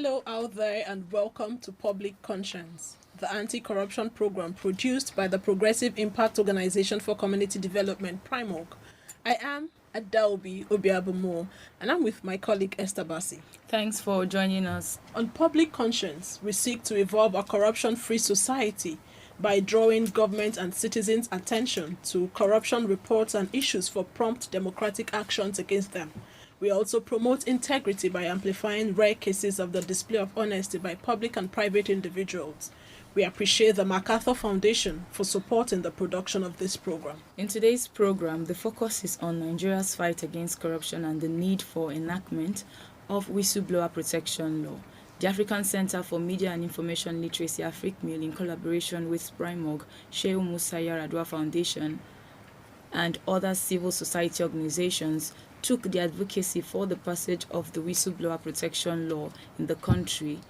Hello out there and welcome to Public Conscience, the anti-corruption program produced by the Progressive Impact Organization for Community Development, PRIMOG. I am Adaobi Obiabumo and I'm with my colleague Esther Bassi. Thanks for joining us. On Public Conscience, we seek to evolve a corruption-free society by drawing government and citizens' attention to corruption reports and issues for prompt democratic actions against them. We also promote integrity by amplifying rare cases of the display of honesty by public and private individuals. We appreciate the MacArthur Foundation for supporting the production of this program. In today's program, the focus is on Nigeria's fight against corruption and the need for enactment of Whistleblower Protection Law. The African Center for Media and Information Literacy, AFRICMIL, in collaboration with PRIMOG, Shehu Musa Yaradua Foundation, and other civil society organizations took the advocacy for the passage of the Whistleblower Protection Law in the country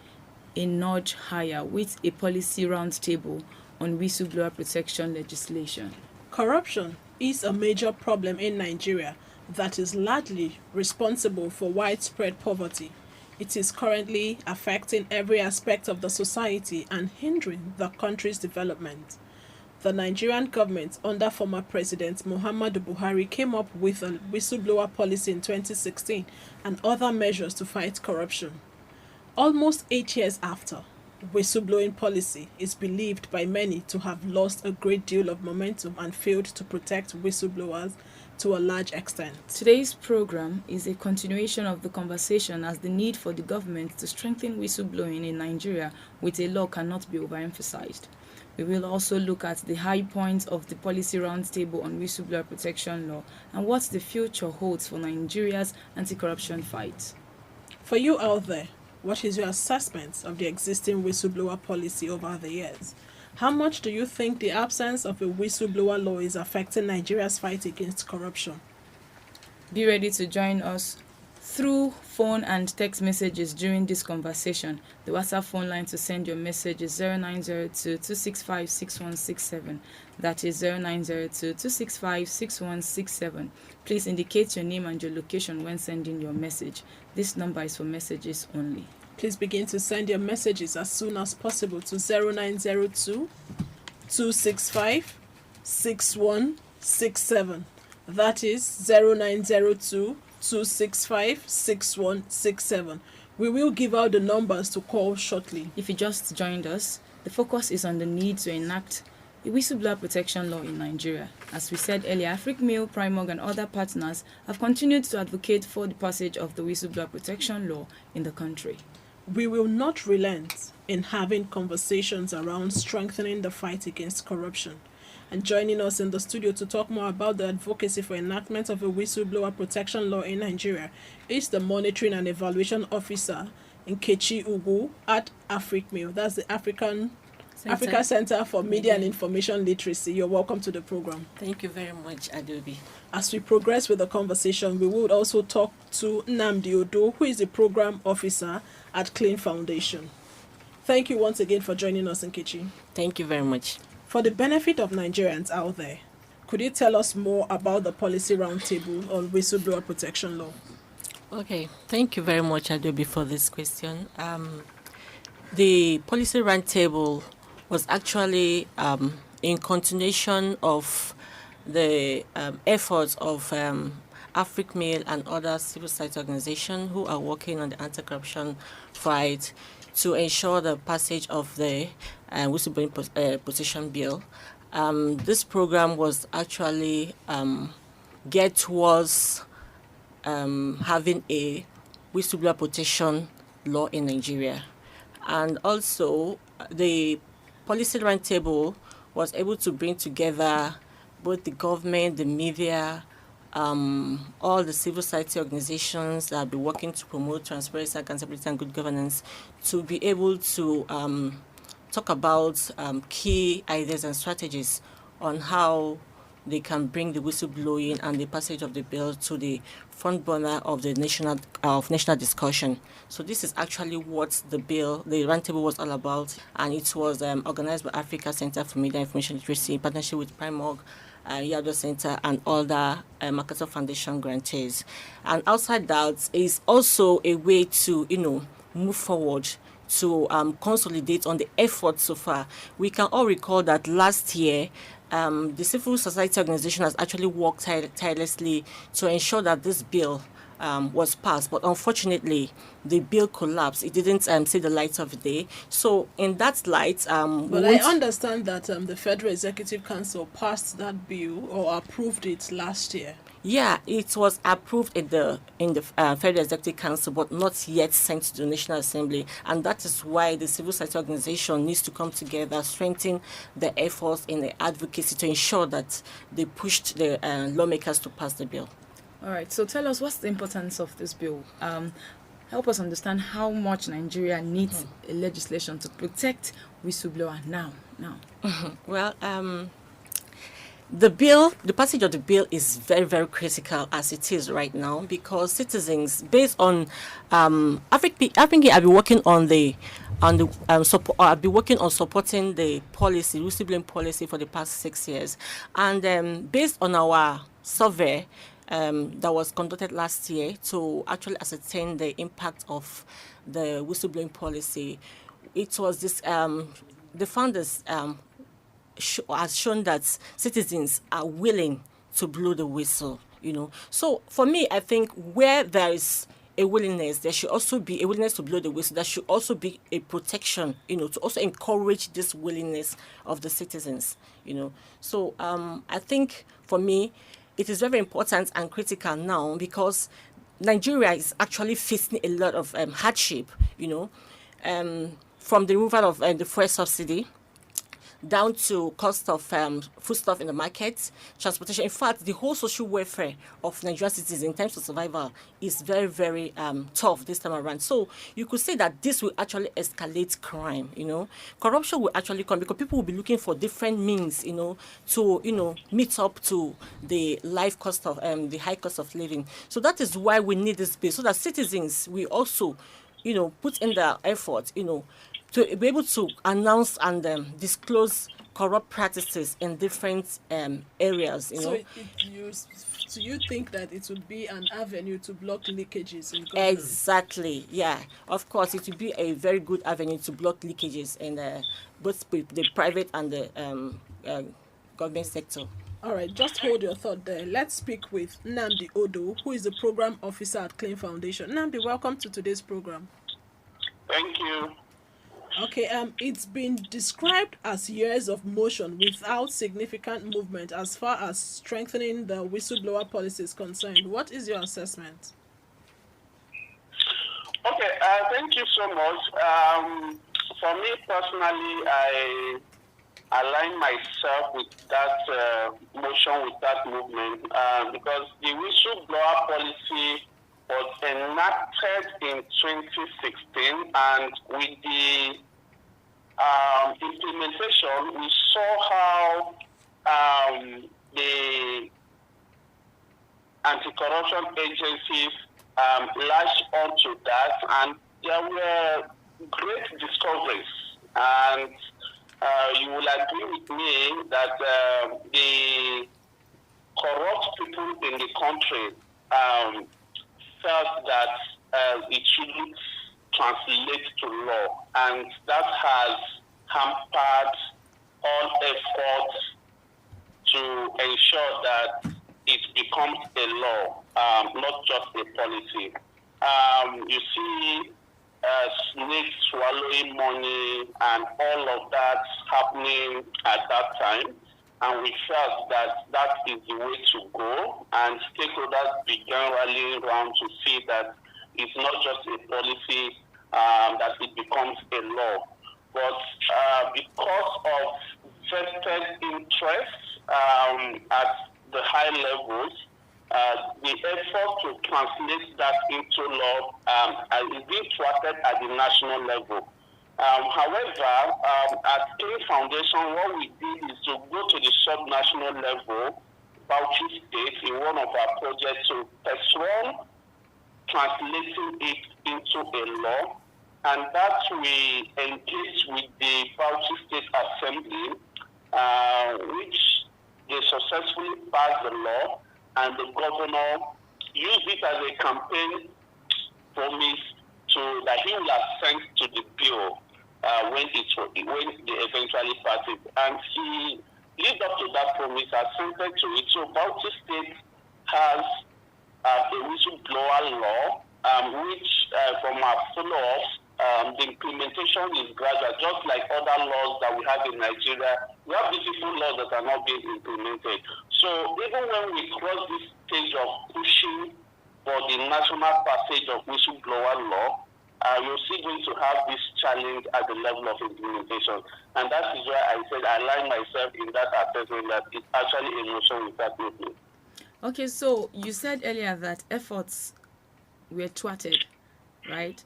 a notch higher with a policy roundtable on whistleblower protection legislation. Corruption is a major problem in Nigeria that is largely responsible for widespread poverty. It is currently affecting every aspect of the society and hindering the country's development. The Nigerian government under former President Muhammadu Buhari came up with a whistleblower policy in 2016 and other measures to fight corruption. Almost 8 years after, whistleblowing policy is believed by many to have lost a great deal of momentum and failed to protect whistleblowers to a large extent. Today's program is a continuation of the conversation as the need for the government to strengthen whistleblowing in Nigeria with a law cannot be overemphasized. We will also look at the high points of the policy roundtable on whistleblower protection law and what the future holds for Nigeria's anti-corruption fight. For you out there, what is your assessment of the existing whistleblower policy over the years? How much do you think the absence of a whistleblower law is affecting Nigeria's fight against corruption? Be ready to join us through phone and text messages during this conversation. The WhatsApp phone line to send your message is 0902-265-6167. That is 0902-265-6167. Please indicate your name and your location when sending your message. This number is for messages only. Please begin to send your messages as soon as possible to 0902-265-6167. That is 0902-265-6167. We will give out the numbers to call shortly. If you just joined us, the focus is on the need to enact a whistleblower protection law in Nigeria. As we said earlier, AFRICMIL, PRIMOG, and other partners have continued to advocate for the passage of the whistleblower protection law in the country. We will not relent in having conversations around strengthening the fight against corruption. And joining us in the studio to talk more about the advocacy for enactment of a whistleblower protection law in Nigeria is the Monitoring and Evaluation Officer Nkechi Ugu at AFRICMIL. That's the Africa Center for Media and Information Literacy. You're welcome to the program. Thank you very much, Adobe. As we progress with the conversation, we would also talk to Nnamdi Odo, who is the Program Officer at Clean Foundation. Thank you once again for joining us, Nkechi. Thank you very much. For the benefit of Nigerians out there, could you tell us more about the policy roundtable on whistleblower protection law? Okay, thank you very much, Adobe, for this question. The policy roundtable was actually in continuation of the efforts of AFRICMIL and other civil society organizations who are working on the anti-corruption fight to ensure the passage of the whistleblowing protection bill. This program was actually geared towards having a whistleblower protection law in Nigeria. And also, the policy roundtable was able to bring together both the government, the media, all the civil society organizations that have been working to promote transparency, accountability, and good governance to be able to talk about key ideas and strategies on how they can bring the whistleblowing and the passage of the bill to the front burner of the national discussion. So this is actually what the roundtable was all about, and it was organized by Africa Center for Media and Information Literacy in partnership with PRIMOG, Yado Center, and other MacArthur Foundation grantees. And outside that is also a way to, move forward to consolidate on the efforts so far. We can all recall that last year, the civil society organization has actually worked tirelessly to ensure that this bill was passed, but unfortunately, the bill collapsed. It didn't see the light of the day. So, in that light, But I understand that the Federal Executive Council passed that bill or approved it last year. Yeah, it was approved in the Federal Executive Council, but not yet sent to the National Assembly, and that is why the civil society organization needs to come together, strengthen the efforts in the advocacy to ensure that they pushed the lawmakers to pass the bill. All right, so tell us, what's the importance of this bill? Help us understand how much Nigeria needs a legislation to protect whistleblower now. Well, the passage of the bill is very, very critical as it is right now, because citizens, based on, I think I've been working on I've been working on supporting the policy, whistleblowing policy, for the past 6 years, and based on our survey that was conducted last year to actually ascertain the impact of the whistleblowing policy, it was this the founders has shown that citizens are willing to blow the whistle, So for me, I think where there is a willingness, there should also be a willingness to blow the whistle. There should also be a protection, to also encourage this willingness of the citizens, So I think for me, it is very important and critical now, because Nigeria is actually facing a lot of hardship, from the removal of the fuel subsidy down to cost of foodstuff in the market, transportation. In fact, the whole social welfare of Nigerian citizens in terms of survival is very, very tough this time around. So you could say that this will actually escalate crime, Corruption will actually come, because people will be looking for different means, to, meet up to the life cost of, the high cost of living. So that is why we need this bill, so that citizens will also, put in their effort, to be able to announce and disclose corrupt practices in different areas. So you think that it would be an avenue to block leakages in government? Exactly, yeah. Of course, it would be a very good avenue to block leakages in both the private and the government sector. All right, just hold your thought there. Let's speak with Nnamdi Odo, who is the program officer at Clean Foundation. Nnamdi, welcome to today's program. Thank you. Okay, it's been described as years of motion without significant movement as far as strengthening the whistleblower policy is concerned. What is your assessment? Okay, thank you so much. For me personally, I align myself with that motion, with that movement, because the whistleblower policy was enacted in 2016, and with the implementation, we saw how the anti-corruption agencies latched onto that, and there were great discoveries. And you will agree with me that the corrupt people in the country felt that it shouldn't translate to law, and that has hampered all efforts to ensure that it becomes a law, not just a policy. You see snakes swallowing money and all of that happening at that time. And we felt that that is the way to go, and stakeholders began rallying around to see that it's not just a policy, that it becomes a law. But because of vested interests at the high levels, the effort to translate that into law is being thwarted at the national level. However, at Clean Foundation, what we did is to go to the sub-national level, Bauchi State, in one of our projects, to persuade translating it into a law, and that we engaged with the Bauchi State Assembly, which they successfully passed the law, and the governor used it as a campaign promise that he will assent to the bill when they eventually pass it. And he lived up to that promise, assented to it. So Bauchi State has a whistleblower law, which from our follow-ups, the implementation is gradual, just like other laws that we have in Nigeria. We have beautiful laws that are not being implemented. So even when we cross this stage of pushing for the national passage of whistleblower law, you're still going to have this challenge at the level of implementation. And that is why I said I align myself in that assessment that it's actually a motion without movement. Okay, so you said earlier that efforts were thwarted, right?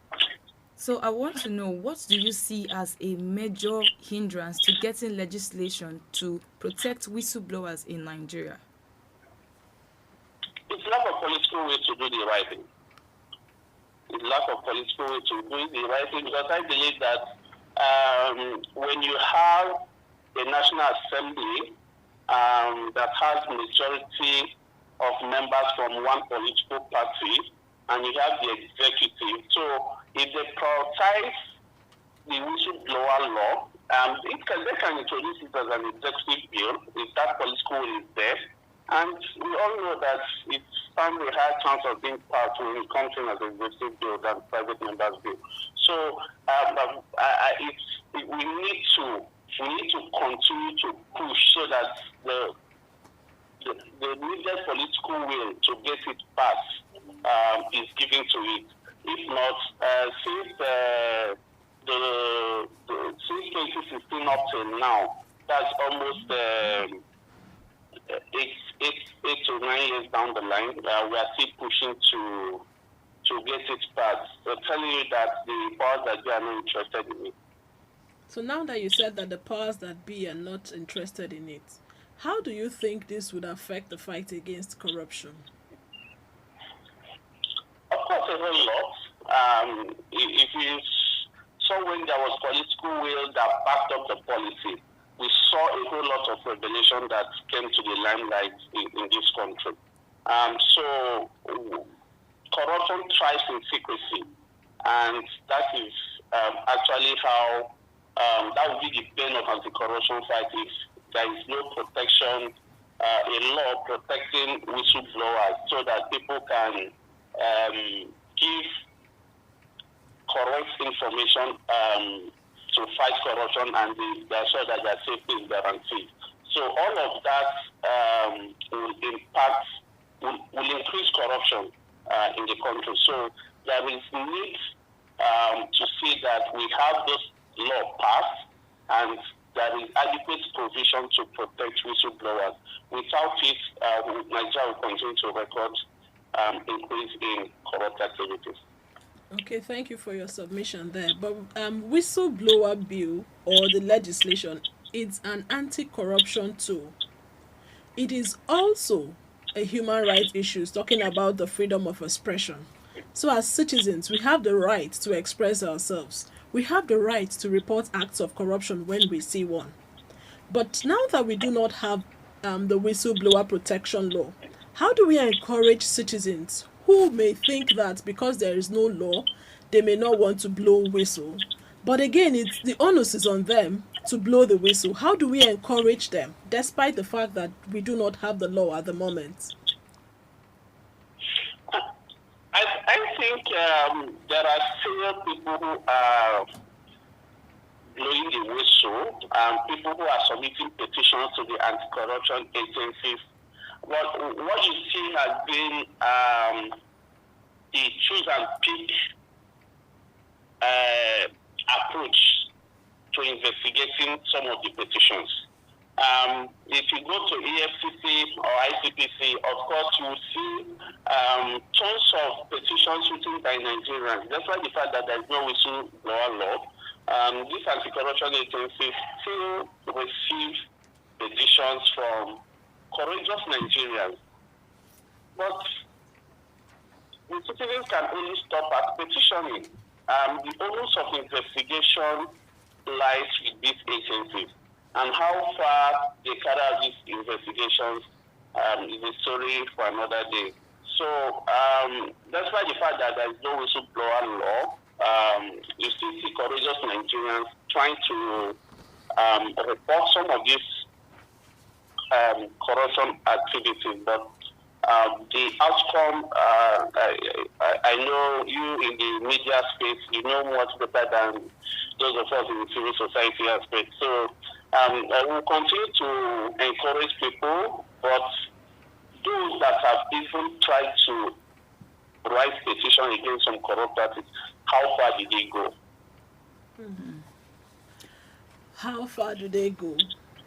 So I want to know, what do you see as a major hindrance to getting legislation to protect whistleblowers in Nigeria? It's lack of political will to do the right thing. It's lack of political will to do the right thing, because I believe that when you have a National Assembly that has majority of members from one political party, and you have the executive, so if they prioritize the whistleblower law, they can introduce it as an executive bill if that political will is there. And we all know that it's found a high chance of being passed when it comes in as an executive bill than private members bill. So we need to continue to push so that the needed political will to get it passed is given to it. If not, since 2016 up till now, that's almost 8 to 9 years down the line. We are still pushing to get it passed. So telling you that the powers that be are not interested in it. So now that you said that the powers that be are not interested in it, how do you think this would affect the fight against corruption? Of course, a whole lot. If you saw when there was political will that backed up the policy, we saw a whole lot of revelation that came to the limelight in this country. So corruption thrives in secrecy, and that is actually how that would be the bane of anti-corruption fight if there is no protection, a law protecting whistleblowers so that people can give correct information to fight corruption, and they are sure that their safety is guaranteed. So all of that will increase corruption in the country. So there is need to see that we have this law passed and there is adequate provision to protect whistleblowers. Without it, Nigeria will continue to record increase in corrupt activities. Okay, thank you for your submission there. But whistleblower bill or the legislation, it's an anti-corruption tool. It is also a human rights issue, talking about the freedom of expression. So as citizens, we have the right to express ourselves. We have the right to report acts of corruption when we see one. But now that we do not have the whistleblower protection law, how do we encourage citizens who may think that because there is no law, they may not want to blow whistle? But again, it's the onus is on them to blow the whistle. How do we encourage them, despite the fact that we do not have the law at the moment? I think there are still people who are blowing the whistle, people who are submitting petitions to the anti-corruption agencies. What you see has been the choose and pick approach to investigating some of the petitions. If you go to EFCC or ICPC, of course, you will see tons of petitions written by Nigerians. That's why the fact that there is no whistleblower law. These anti-corruption agencies still receive petitions from courageous Nigerians. But the citizens can only stop at petitioning. The onus of investigation lies with these agencies. And how far they carry out these investigations is a story for another day. So that's why the fact that there is no whistleblower law you still see courageous Nigerians trying to report some of these corruption activities, but the outcome, I know you in the media space, you know much better than those of us in the civil society aspect. So I will continue to encourage people, but those that have even tried to write petition against some corrupt practices, how far did they go? Mm-hmm. How far do they go?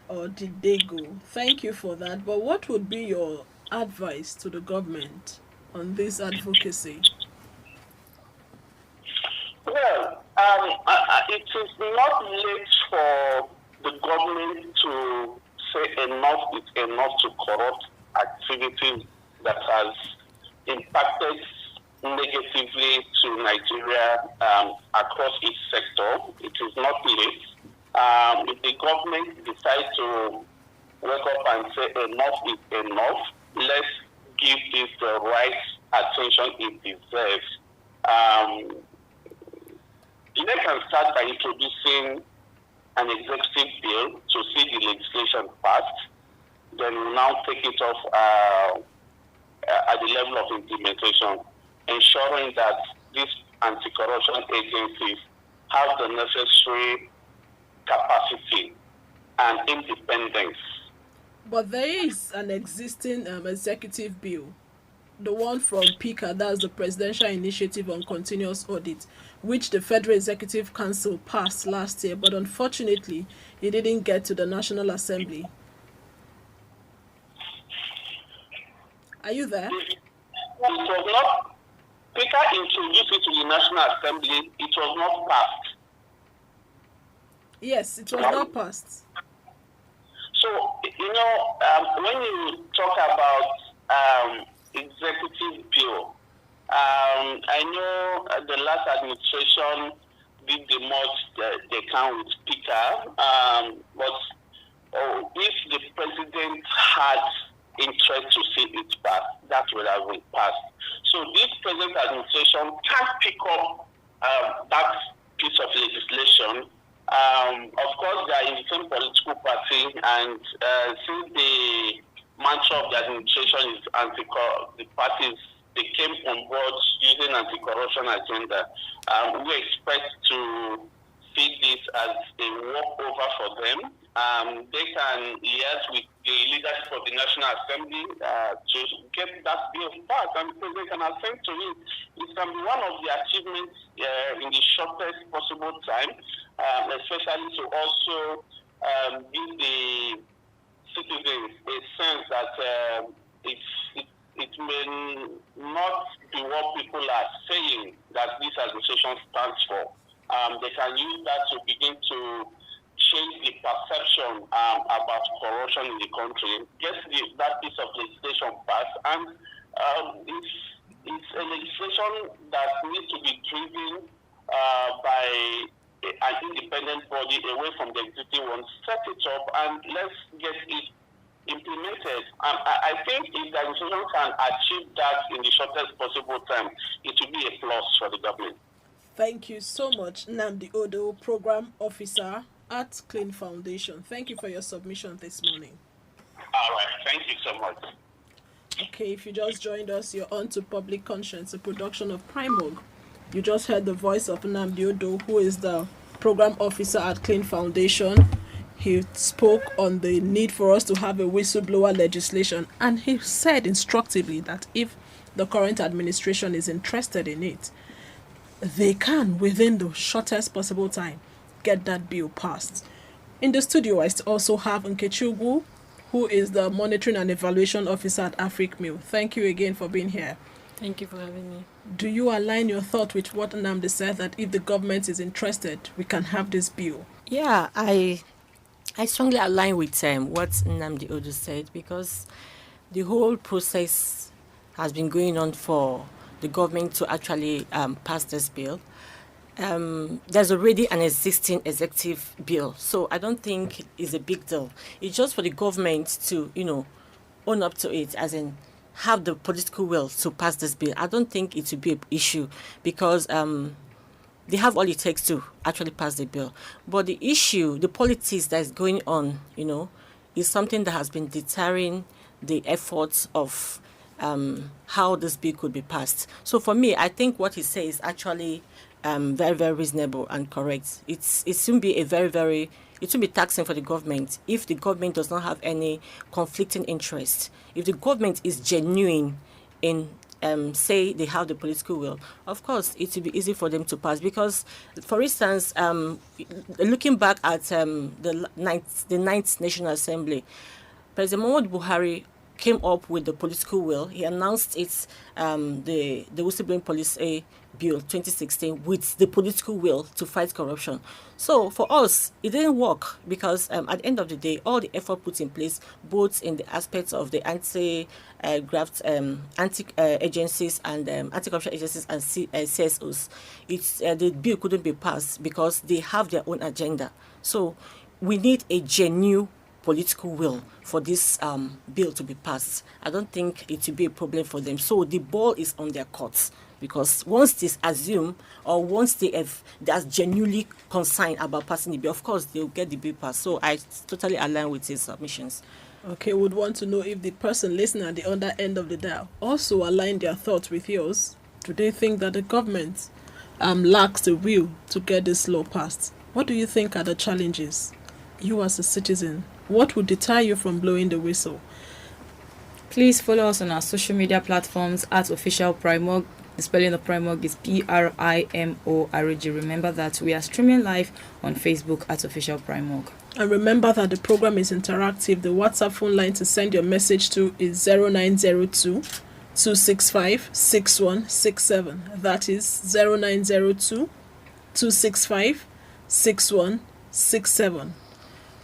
Or did they go? Thank you for that. But what would be your advice to the government on this advocacy? Well, it is not late for the government to say enough is enough to corrupt activities that has impacted negatively to Nigeria across each sector. It is not late. If the government decides to wake up and say enough is enough, let's give this the right attention it deserves. They can start by introducing an executive bill to see the legislation passed, then we'll now take it off at the level of implementation, ensuring that these anti-corruption agencies have the necessary capacity and independence. But there is an existing executive bill, the one from PICA, that's the Presidential Initiative on Continuous Audit, which the Federal Executive Council passed last year, but unfortunately, it didn't get to the National Assembly. Are you there? It was not, PICA introduced it to the National Assembly, it was not passed. Yes, it was not passed. So, when you talk about executive bill, I know the last administration did the most they can with PICA, but if the president had interest to see it passed, that would have been passed. So this present administration can't pick up that piece of legislation. Of course, they are in the same political party, and since the mantra of the administration is the parties, they came on board using anti-corruption agenda. We expect to see this as a walkover for them. They can liaise with the leadership of the National Assembly to get that bill passed, and because they can assent to it. It can be one of the achievements in the shortest possible time, especially to also give the citizens a sense that it may not be what people are saying that this administration stands for. They can use that to begin to change the perception about corruption in the country, get that piece of legislation passed, and it's a legislation that needs to be driven by an independent body away from the existing one. Set it up and let's get it implemented. I think if the administration can achieve that in the shortest possible time, it will be a plus for the government. Thank you so much, Nnamdi Odo, Program Officer at Clean Foundation. Thank you for your submission this morning. All right, thank you so much. Okay, if you just joined us, you're on to Public Conscience, a production of Primorg. You just heard the voice of Nnamdi Odo, who is the Program Officer at Clean Foundation. He spoke on the need for us to have a whistleblower legislation, and he said instructively that if the current administration is interested in it, they can, within the shortest possible time, get that bill passed. In the studio, I also have Nkechi, who is the Monitoring and Evaluation Officer at AfricMil. Thank you again for being here. Thank you for having me. Do you align your thought with what Nnamdi said, that if the government is interested, we can have this bill? Yeah, I strongly align with what Nnamdi Odo said, because the whole process has been going on for the government to actually pass this bill. There's already an existing executive bill, so I don't think it's a big deal. It's just for the government to, own up to it, as in have the political will to pass this bill. I don't think it will be an issue, because they have all it takes to actually pass the bill. But the issue, the politics that is going on, is something that has been deterring the efforts of how this bill could be passed. So for me, I think what he says is actually very, very reasonable and correct. It shouldn't be it should be taxing for the government if the government does not have any conflicting interest. If the government is genuine in say they have the political will, of course it will be easy for them to pass. Because, for instance, looking back at the ninth National Assembly, President Muhammadu Buhari came up with the political will. He announced the Whistleblowing Policy Bill 2016 with the political will to fight corruption. So for us, it didn't work because at the end of the day, all the effort put in place, both in the aspects of the anti-graft agencies and anti-corruption agencies and CSOs, the bill couldn't be passed because they have their own agenda. So we need a genuine political will for this bill to be passed. I don't think it will be a problem for them. So the ball is on their courts, because once they assume or once they are genuinely concerned about passing the bill, of course they'll get the bill passed. So I totally align with his submissions. Okay, would want to know if the person listening at the other end of the dial also align their thoughts with yours. Do they think that the government lacks the will to get this law passed? What do you think are the challenges? You as a citizen, what would deter you from blowing the whistle? Please follow us on our social media platforms at Official Primorg. The spelling of Primorg is PRIMORG. Remember that we are streaming live on Facebook at Official Primorg. And remember that the program is interactive. The WhatsApp phone line to send your message to is 0902 265 6167. That is 0902 265 6167.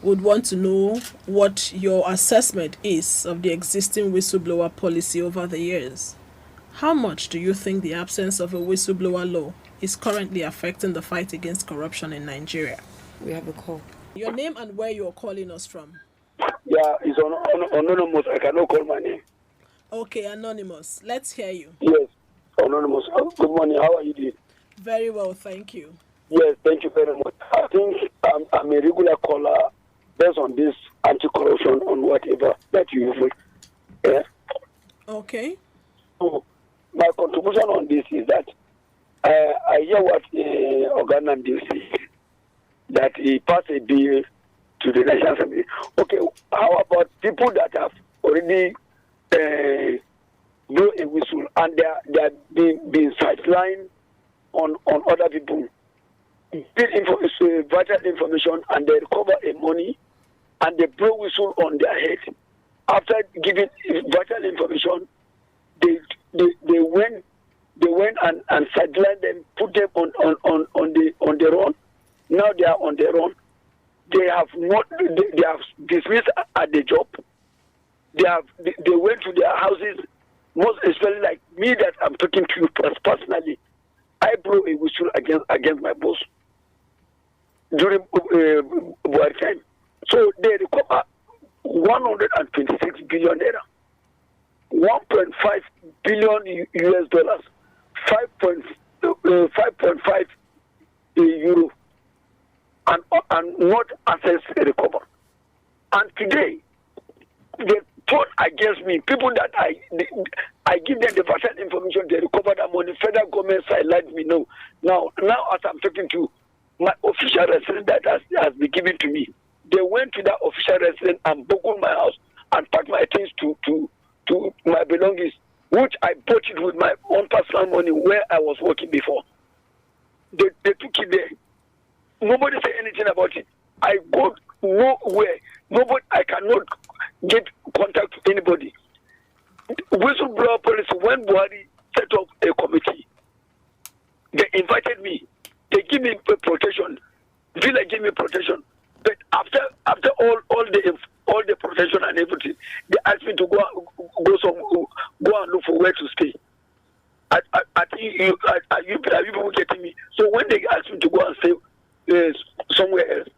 Would want to know what your assessment is of the existing whistleblower policy over the years. How much do you think the absence of a whistleblower law is currently affecting the fight against corruption in Nigeria? We have a call. Your name and where you are calling us from? Yeah, it's anonymous. I cannot call my name. Okay, anonymous. Let's hear you. Yes, anonymous. Good morning. How are you doing? Very well, thank you. Yes, thank you very much. I think I'm a regular caller based on this anti-corruption on whatever that you use. Yeah. Okay. So my contribution on this is that I hear what Oganan did say, that he passed a bill to the National Assembly. Okay, how about people that have already blown a whistle and they are being sidelined on other people? Vital information, and they recover a money and they blow whistle on their head. After giving vital information, they went and sidelined them, put them on their own. Now they are on their own. They have dismissed at the job. They went to their houses, most especially like me that I'm talking to you personally. I blew a whistle against my boss during war time. So they recover 126 billion naira, 1.5 billion US dollars, 5.5 euro, and not access recover. And today, they turned against me. People that I give them the vital information, they recover that money. Federal government sidelined me. No. Now as I'm talking to you, my official residence that has been given to me, they went to that official residence and broke my house and packed my things to my belongings, which I bought it with my own personal money where I was working before. They took it there. Nobody said anything about it. I go nowhere. I cannot get contact with anybody. Whistleblower policy, when Buhari set up a committee, they invited me. They give me protection. Villa gave me protection. But after all the protection and everything, they asked me to go and look for where to stay. Are you people getting me? So when they asked me to go and stay somewhere else,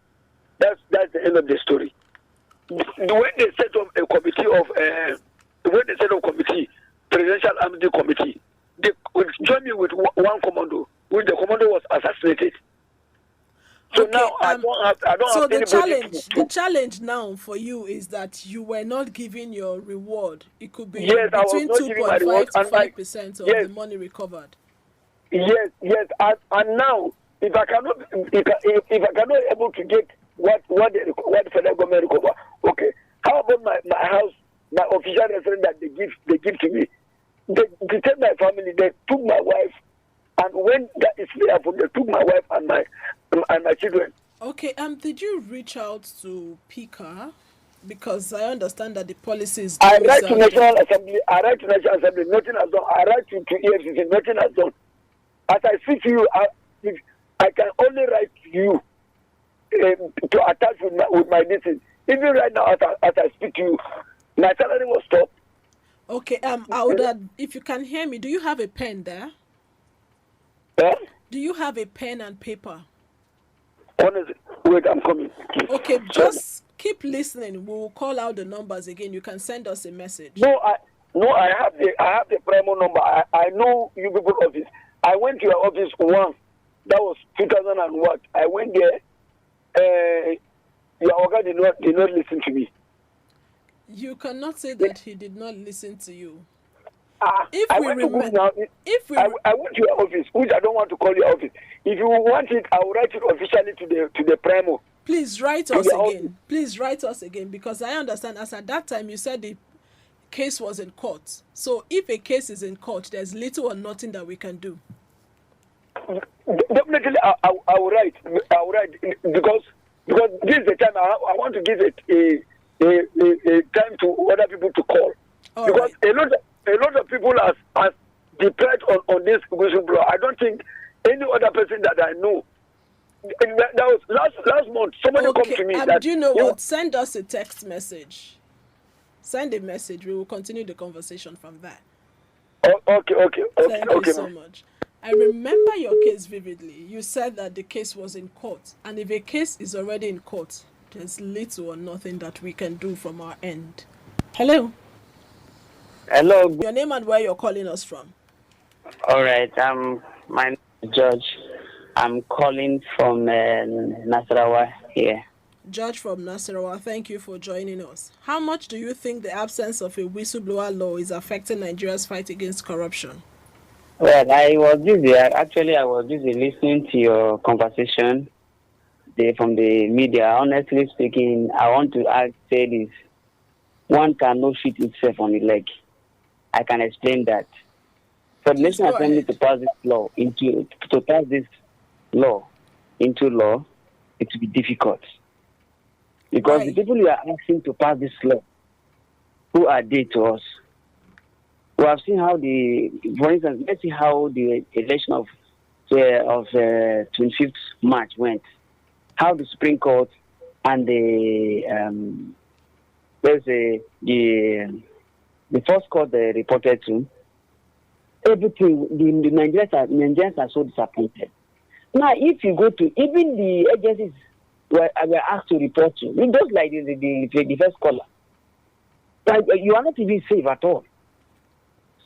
that's the end of the story. When they set up a committee, presidential amnesty committee, they joined me with one commando, which the commando was assassinated now I don't so have anybody the challenge now for you is that you were not giving your reward. It could be Yes, I was between not giving my reward, 2.5 to and 5% of yes, the money recovered. yes, and now if I cannot able to get what the federal government recover, okay, how about my house, my official residence that they give to me? They take my family, they took my wife, and when that is happened, they took my wife and my children. Okay, did you reach out to PICA? Because I understand that the policy is I write to National Assembly, nothing has done. I write to EFCC, nothing has done. As I speak to you, I can only write to you to attach with my distance. Even right now, as I speak to you, my salary was stopped. Okay, I would, if you can hear me, do you have a pen there? Yeah? Do you have a pen and paper? Honestly, wait, I'm coming. Okay, just keep listening. We will call out the numbers again. You can send us a message. No, I have the Primo number. I know you people office. I went to your office once. That was 2000 and what? I went there. Your organ did not listen to me. You cannot say that he did not listen to you. I went to your office, which I don't want to call your office. If you want it, I will write it officially to the Primo. Please write us again. Please write us again, because I understand as at that time you said the case was in court. So if a case is in court, there's little or nothing that we can do. Definitely, I will write. I will write because this is the time I want to give it a time to other people to call. All because right. a lot of people have depressed on this whistleblower. I don't think any other person that I know. That was last month. Somebody come to me. Do you know what? Send us a text message. Send a message. We will continue the conversation from there. Okay. Thank you so much. I remember your case vividly. You said that the case was in court. And if a case is already in court, there's little or nothing that we can do from our end. Hello. Hello. Your name and where you're calling us from. All right. My name is George. I'm calling from Nasarawa here. George from Nasarawa, thank you for joining us. How much do you think the absence of a whistleblower law is affecting Nigeria's fight against corruption? Well, I was busy listening to your conversation from the media. Honestly speaking, I want to say this. One cannot shoot itself on the leg. I can explain that. For the National Assembly to pass this law into law, it will be difficult. Because the people you are asking to pass this law, who are they to us? We have seen how for instance, let's see how the election of 25th March went. How the Supreme Court and the first court they reported to, everything, the Nigerians are so disappointed. Now, if you go to, even the agencies were asked to report to, just like the first caller, you are not even safe at all.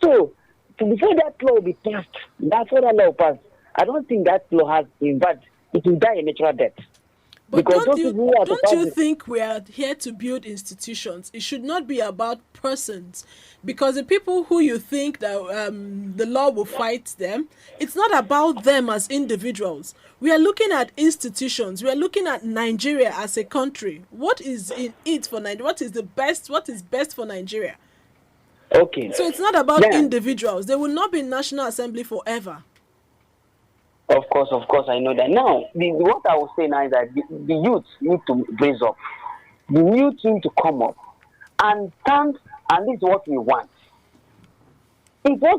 So, before that law will be passed, I don't think that law has, in fact, it will die a natural death. But don't you think we are here to build institutions? It should not be about persons, because the people who you think that the law will fight them, it's not about them as individuals. We are looking at institutions. We are looking at Nigeria as a country. What is in it for Nigeria? What is best for Nigeria? Okay. So it's not about individuals. They will not be in National Assembly forever. Of course, I know that. Now, what I will say now is that the youth need to raise up. The youth need to come up and stand, and this is what we want. If the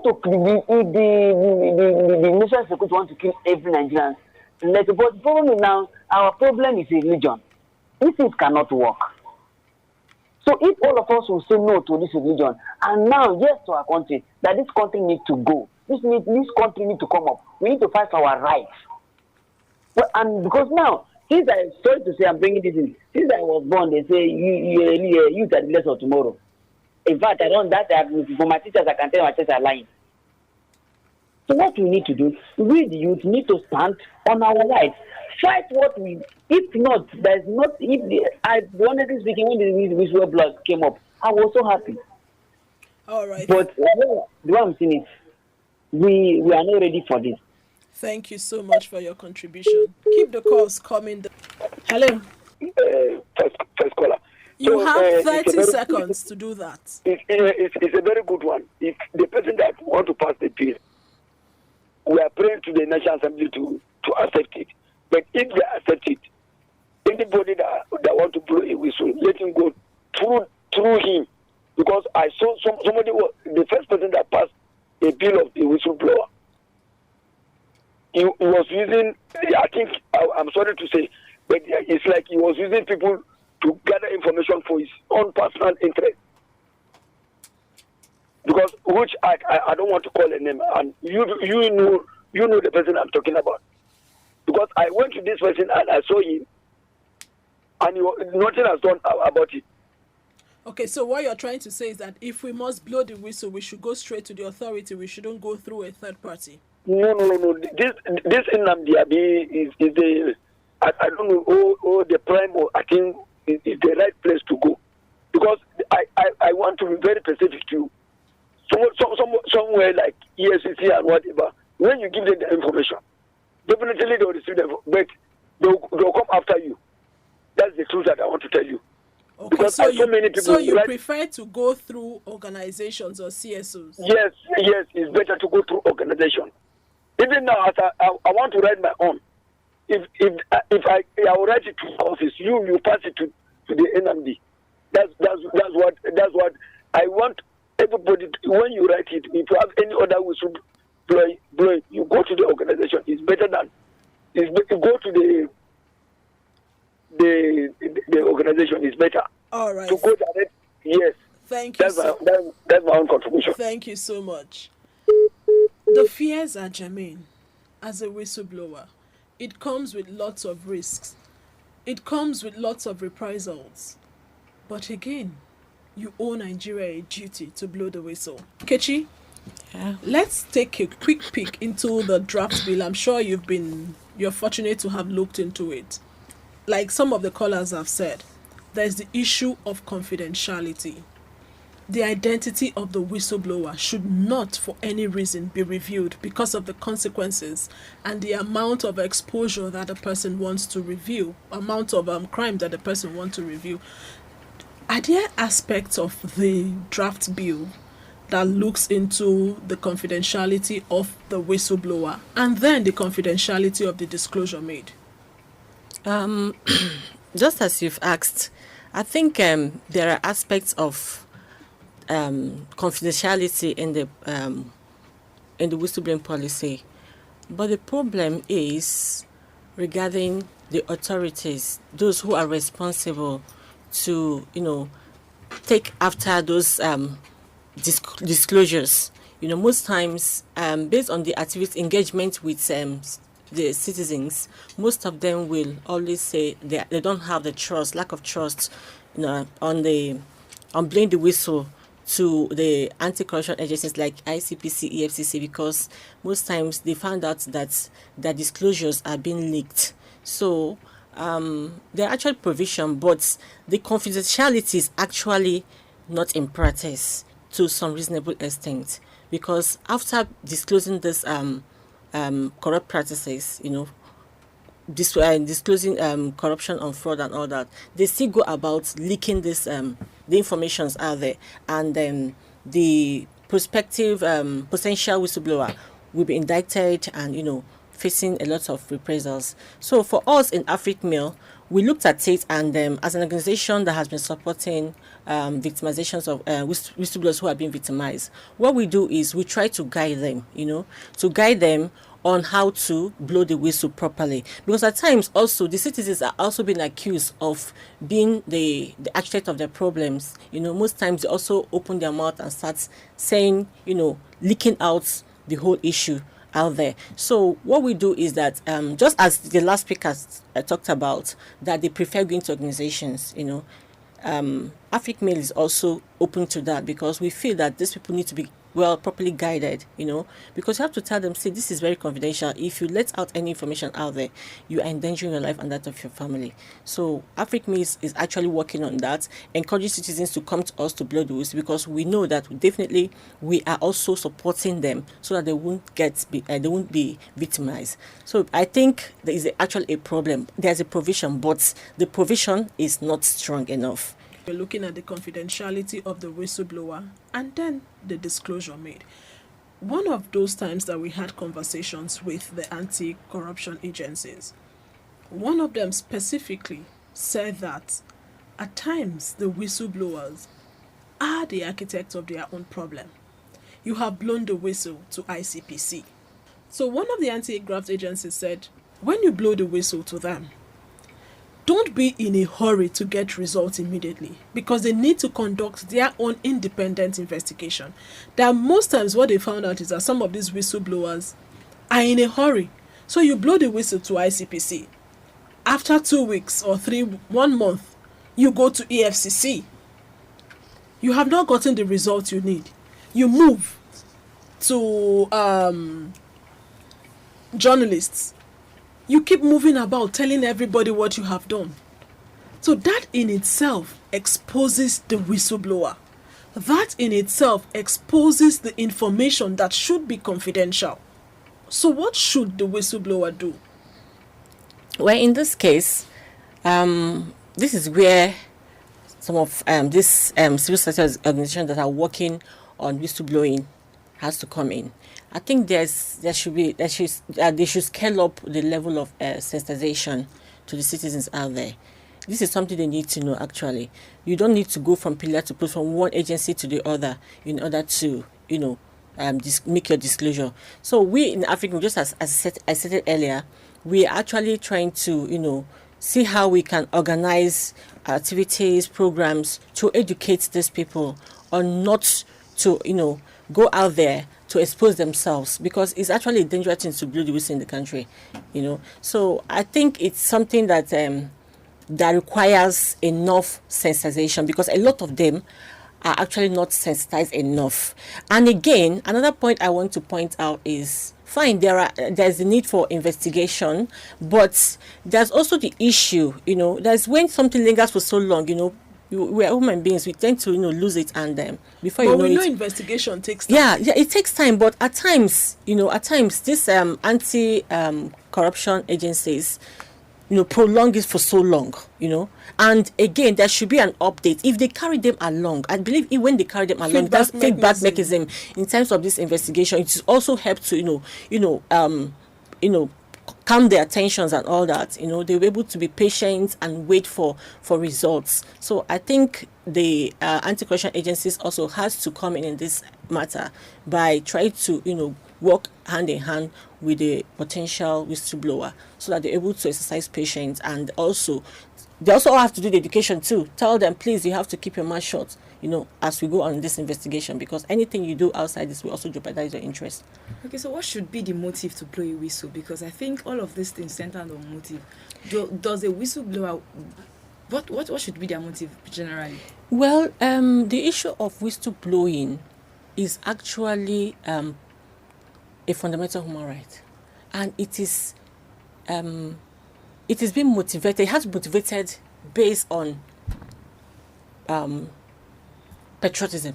national security want to kill every Nigerian, but the problem now, our problem is religion. These things cannot work. So if all of us will say no to this religion, and now yes to our country, that this country needs to go. This country needs to come up. We need to fight for our rights. Well, and because now, since I'm bringing this in. Since I was born, they say you are the less of tomorrow. In fact, for my teachers, I can tell my teachers are lying. So what we need to do, we the youth need to stand on our rights. Fight what we, if not, there's not, if the, I honestly speaking, when the whistleblower came up, I was so happy. All right. But the way I'm saying it, we are not ready for this. Thank you so much for your contribution. Keep the calls coming. Hello. First caller. You So, have it's 30 a very- seconds to do that. It's a very good one. If the person that want to pass the bill, we are praying to the National Assembly to accept it. But if they accept it, anybody that want to blow a whistle, let him go through him. Because I saw somebody was the first person that passed a bill of the whistleblower. He was using, I think, I'm sorry to say, but it's like he was using people to gather information for his own personal interest. Because which I don't want to call a name, and you know the person I'm talking about. Because I went to this person and I saw him, and nothing has done about it. Okay, so what you're trying to say is that if we must blow the whistle, we should go straight to the authority. We shouldn't go through a third party. No. This Nnamdi Abi is the I don't know the prime, or I think is the right place to go, because I want to be very specific to you. Somewhere like EFCC and whatever, when you give them the information, definitely they will receive them, but they'll come after you. That's the truth that I want to tell you. Okay, Because so you right? prefer to go through organizations or CSOs? Yes, it's better to go through organization. Even now, as I want to write my own. If I will write it to the office, you pass it to the NMD. That's what I want everybody to, when you write it. If you have any other whistle blow, you go to the organization. It's better than go to the organization. Is better. All right. To go direct. Yes. Thank you. That's my own contribution. Thank you so much. The fears are germane. As a whistleblower, it comes with lots of risks. It comes with lots of reprisals. But again, you owe Nigeria a duty to blow the whistle. Kechi, let's take a quick peek into the draft bill. I'm sure you're fortunate to have looked into it. Like some of the callers have said, there's the issue of confidentiality. The identity of the whistleblower should not for any reason be revealed because of the consequences and the amount of exposure that a person wants to reveal, amount of crime that a person wants to reveal. Are there aspects of the draft bill that looks into the confidentiality of the whistleblower and then the confidentiality of the disclosure made? Just as you've asked, I think there are aspects of confidentiality in the whistleblowing policy, but the problem is regarding the authorities, those who are responsible to take after those disclosures. Most times, based on the activist engagement with the citizens, most of them will always say they don't have the trust, lack of trust, on blowing the whistle to the anti-corruption agencies like ICPC, EFCC, because most times they found out that their disclosures are being leaked. So there are actual provision, but the confidentiality is actually not in practice to some reasonable extent, because after disclosing this corrupt practices, disclosing corruption and fraud and all that, they still go about leaking this the informations out there, and the prospective potential whistleblower will be indicted and facing a lot of reprisals. So for us in AfricMail, we looked at it, and as an organization that has been supporting victimizations of whistleblowers who have been victimized, what we do is we try to guide them on how to blow the whistle properly, because at times also the citizens are also being accused of being the architect of their problems. Most times they also open their mouth and start saying, leaking out the whole issue out there. So what we do is that just as the last speaker talked about, that they prefer going to organizations, AfricMail is also open to that, because we feel that these people need to be well, properly guided, because you have to tell them, see, this is very confidential. If you let out any information out there, you are endangering your life and that of your family. So AfricMe is actually working on that, encouraging citizens to come to us to blow the whistle, because we know that definitely we are also supporting them so that they won't be victimized. So I think there is actually a problem. There's a provision, but the provision is not strong enough. We're looking at the confidentiality of the whistleblower and then the disclosure made. One of those times that we had conversations with the anti-corruption agencies, one of them specifically said that at times the whistleblowers are the architects of their own problem. You have blown the whistle to ICPC. So one of the anti-graft agencies said, when you blow the whistle to them, don't be in a hurry to get results immediately, because they need to conduct their own independent investigation. That most times what they found out is that some of these whistleblowers are in a hurry. So you blow the whistle to ICPC. After 2 weeks or 1 month, you go to EFCC. You have not gotten the results you need. You move to journalists. You keep moving about telling everybody what you have done. So that in itself exposes the whistleblower. That in itself exposes the information that should be confidential. So what should the whistleblower do? Well, in this case, this is where some of these civil society organizations that are working on whistleblowing has to come in. I think they should scale up the level of sensitization to the citizens out there. This is something they need to know. Actually, you don't need to go from pillar to post, from one agency to the other, in order to make your disclosure. So we in Africa, just as I said earlier, we are actually trying to see how we can organize activities, programs to educate these people on not to go out there to expose themselves, because it's actually a dangerous thing to blow the whistle in the country, So I think it's something that that requires enough sensitization, because a lot of them are actually not sensitized enough. And again, another point I want to point out is, fine, there's a need for investigation, but there's also the issue, there's when something lingers for so long, we are human beings, we tend to lose it, and before you know it, investigation takes time. Yeah, it takes time, but at times this anti corruption agencies prolong it for so long, and again there should be an update if they carry them along. I believe when they carry them along, that's feedback mechanism in terms of this investigation. It also helps to calm their tensions and all that. They'll be able to be patient and wait for results. So I think the anti-corruption agencies also has to come in this matter by trying to work hand in hand with the potential whistleblower, so that they're able to exercise patience, and also they also have to do the education too. Tell them, please, you have to keep your mouth shut, as we go on this investigation, because anything you do outside this will also jeopardize your interest. Okay, so what should be the motive to blow a whistle? Because I think all of these things center on motive. Does a whistleblower, what should be their motive generally? Well, the issue of whistleblowing is actually a fundamental human right, and it is being motivated. It has motivated based on patriotism.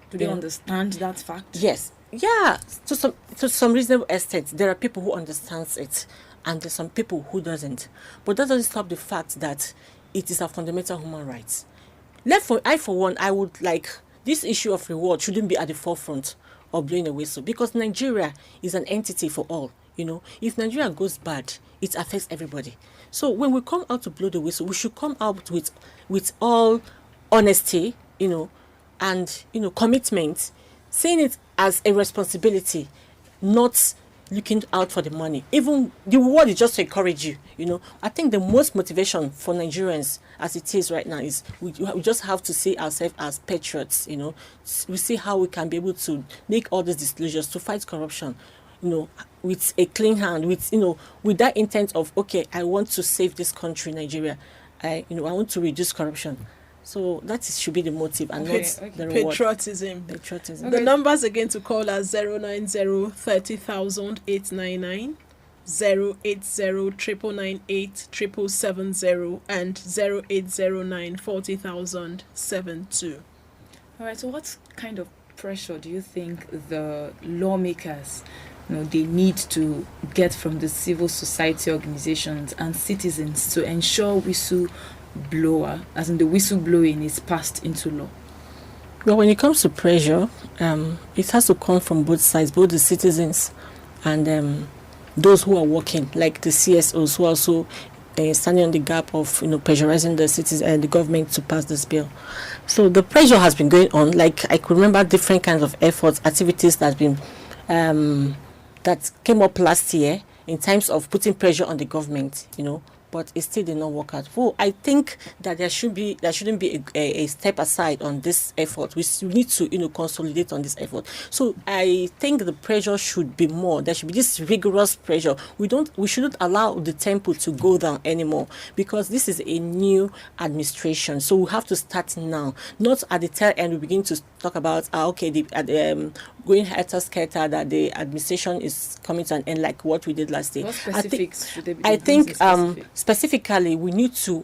Do they understand that fact? Yes. Yeah. To some reasonable extent, there are people who understands it, and there's some people who doesn't. But that doesn't stop the fact that it is a fundamental human right. For one, I would like this issue of reward shouldn't be at the forefront of blowing a whistle, because Nigeria is an entity for all. If Nigeria goes bad, it affects everybody. So when we come out to blow the whistle, we should come out with all honesty, and commitment, seeing it as a responsibility, not looking out for the money. Even the reward is just to encourage you. I think the most motivation for Nigerians as it is right now is we just have to see ourselves as patriots. We see how we can be able to make all these disclosures to fight corruption, with a clean hand, with that intent of, okay, I want to save this country, Nigeria. I want to reduce corruption. So should be the motive and not the reward. Patriotism. Patriotism. The numbers again to call are 090 30,000 899, 080 998 770, and 0809 40,000 72. All right, so what kind of pressure do you think the lawmakers, they need to get from the civil society organizations and citizens to ensure whistleblower, as in the whistleblowing, is passed into law? Well, when it comes to pressure, it has to come from both sides, both the citizens and those who are working, like the CSOs who are also standing on the gap of pressurizing the citizens and the government to pass this bill. So the pressure has been going on. Like I could remember different kinds of efforts, activities that have been that came up last year in terms of putting pressure on the government, but it still did not work out. Well, I think that there shouldn't be a step aside on this effort. We need to consolidate on this effort. So I think the pressure should be more. There should be this rigorous pressure. We shouldn't allow the tempo to go down anymore, because this is a new administration. So we have to start now, not at the tail end. We begin to talk about going helter-skelter, that the administration is coming to an end, like what we did last year. What specifics should they be? I think specifically we need to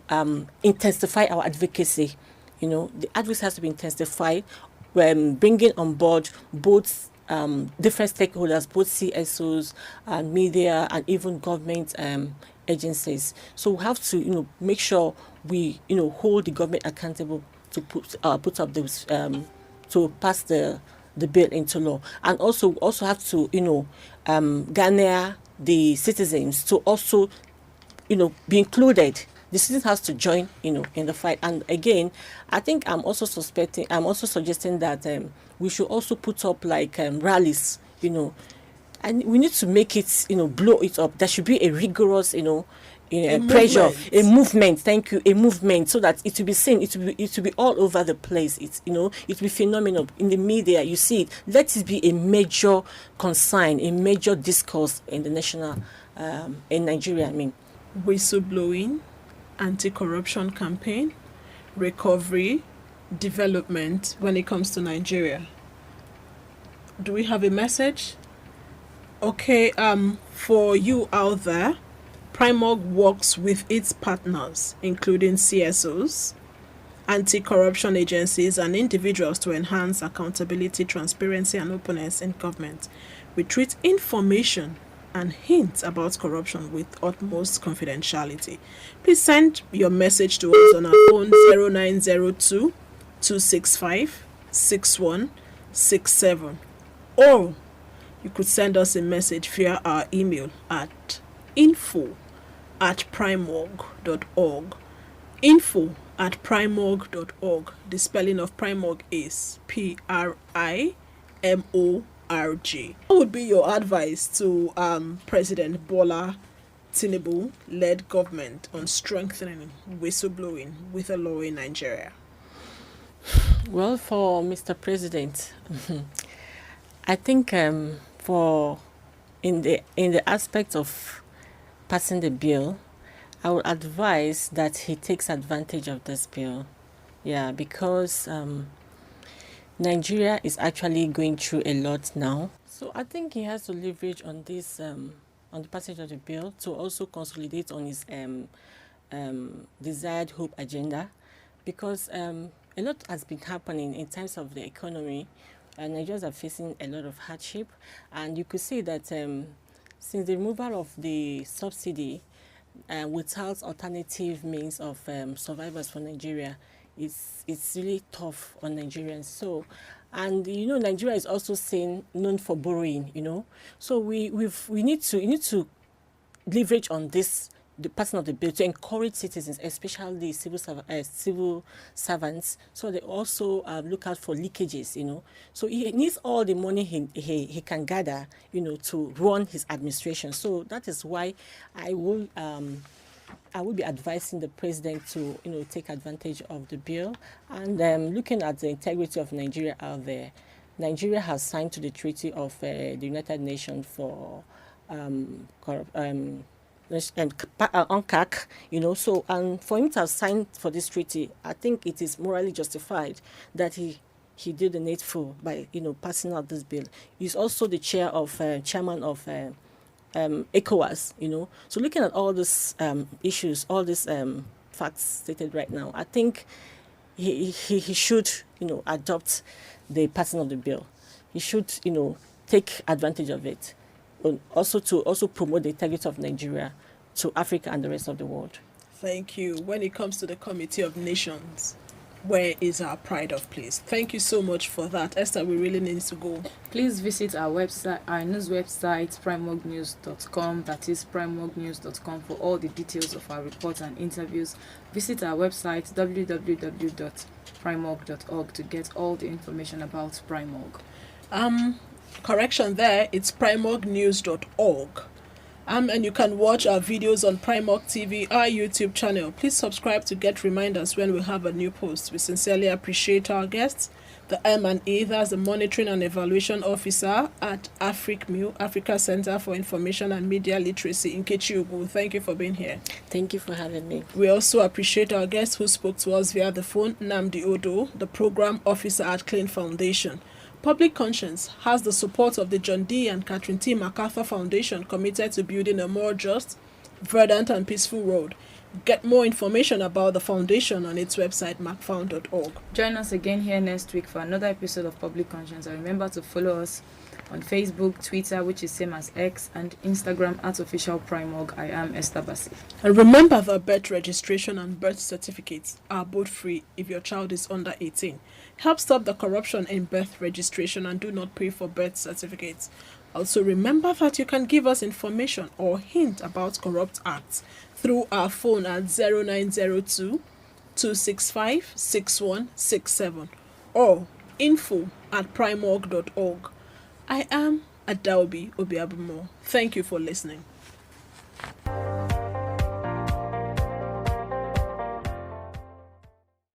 intensify our advocacy. The advocacy has to be intensified, bringing on board both different stakeholders, both CSOs, media, and even government agencies. So we have to make sure we hold the government accountable to put up those to pass the bill into law, and also have to garner the citizens to also be included. The citizens has to join in the fight. And again, I think I'm also suggesting that we should also put up like rallies, and we need to make it blow it up. There should be a rigorous pressure, a movement. Thank you, a movement, so that it will be seen. It will be all over the place. It will be phenomenal in the media. You see it. Let it be a major concern, a major discourse in the national, in Nigeria. Whistleblowing, anti-corruption campaign, recovery, development when it comes to Nigeria. Do we have a message? Okay, for you out there, Primorg works with its partners, including CSOs, anti-corruption agencies, and individuals to enhance accountability, transparency, and openness in government. We treat information and hints about corruption with utmost confidentiality. Please send your message to us on our phone 0902 265 6167, or you could send us a message via our email at info@primorg.org. info@primorg.org. The spelling of Primorg is PRIMORG. What would be your advice to President Bola Tinubu-led government on strengthening whistleblowing with a law in Nigeria? Well, for Mr. President, I think for in the aspect of passing the bill, I would advise that he takes advantage of this bill. Yeah, because Nigeria is actually going through a lot now. So I think he has to leverage on this, on the passage of the bill, to also consolidate on his desired hope agenda, because a lot has been happening in terms of the economy, and Nigerians are facing a lot of hardship. And you could see that since the removal of the subsidy, without alternative means of survivors for Nigeria, it's really tough on Nigerians. So, and Nigeria is also known for borrowing. So we need to leverage on this, the passing of the bill, to encourage citizens, especially civil servants, so they also look out for leakages. So he needs all the money he can gather, to run his administration. So that is why I will be advising the president to take advantage of the bill. And looking at the integrity of Nigeria out there, Nigeria has signed to the Treaty of the United Nations for and UNCAC, so, and for him to have signed for this treaty, I think it is morally justified that he did the needful by, passing out this bill. He's also the chairman of ECOWAS, So looking at all these issues, all these facts stated right now, I think he should, adopt the passing of the bill. He should, take advantage of it. And also to promote the integrity of Nigeria to Africa and the rest of the world. Thank you. When it comes to the Committee of Nations, where is our pride of place? Thank you so much for that. Esther, we really need to go. Please visit our website, our news website, primorgnews.com. That is primorgnews.com for all the details of our reports and interviews. Visit our website, www.primorg.org, to get all the information about Primorg. Correction there, it's primorgnews.org. And you can watch our videos on Primorg TV, our YouTube channel. Please subscribe to get reminders when we have a new post. We sincerely appreciate our guests. The M&E, that's the Monitoring and Evaluation Officer at AFRICMU, Africa Center for Information and Media Literacy, Nkechi Ugu. Thank you for being here. Thank you for having me. We also appreciate our guest who spoke to us via the phone, Nnamdi Odo, the Program Officer at Clean Foundation. Public Conscience has the support of the John D. and Catherine T. MacArthur Foundation, committed to building a more just, verdant and peaceful world. Get more information about the foundation on its website, macfound.org. Join us again here next week for another episode of Public Conscience. And remember to follow us on Facebook, Twitter, which is same as X, and Instagram at Official Primorg. I am Esther Bassi. And remember that birth registration and birth certificates are both free if your child is under 18. Help stop the corruption in birth registration and do not pay for birth certificates. Also remember that you can give us information or hint about corrupt acts through our phone at 0902 265 6167 or info@primorg.org. I am Adaobi Obiabumo. Thank you for listening.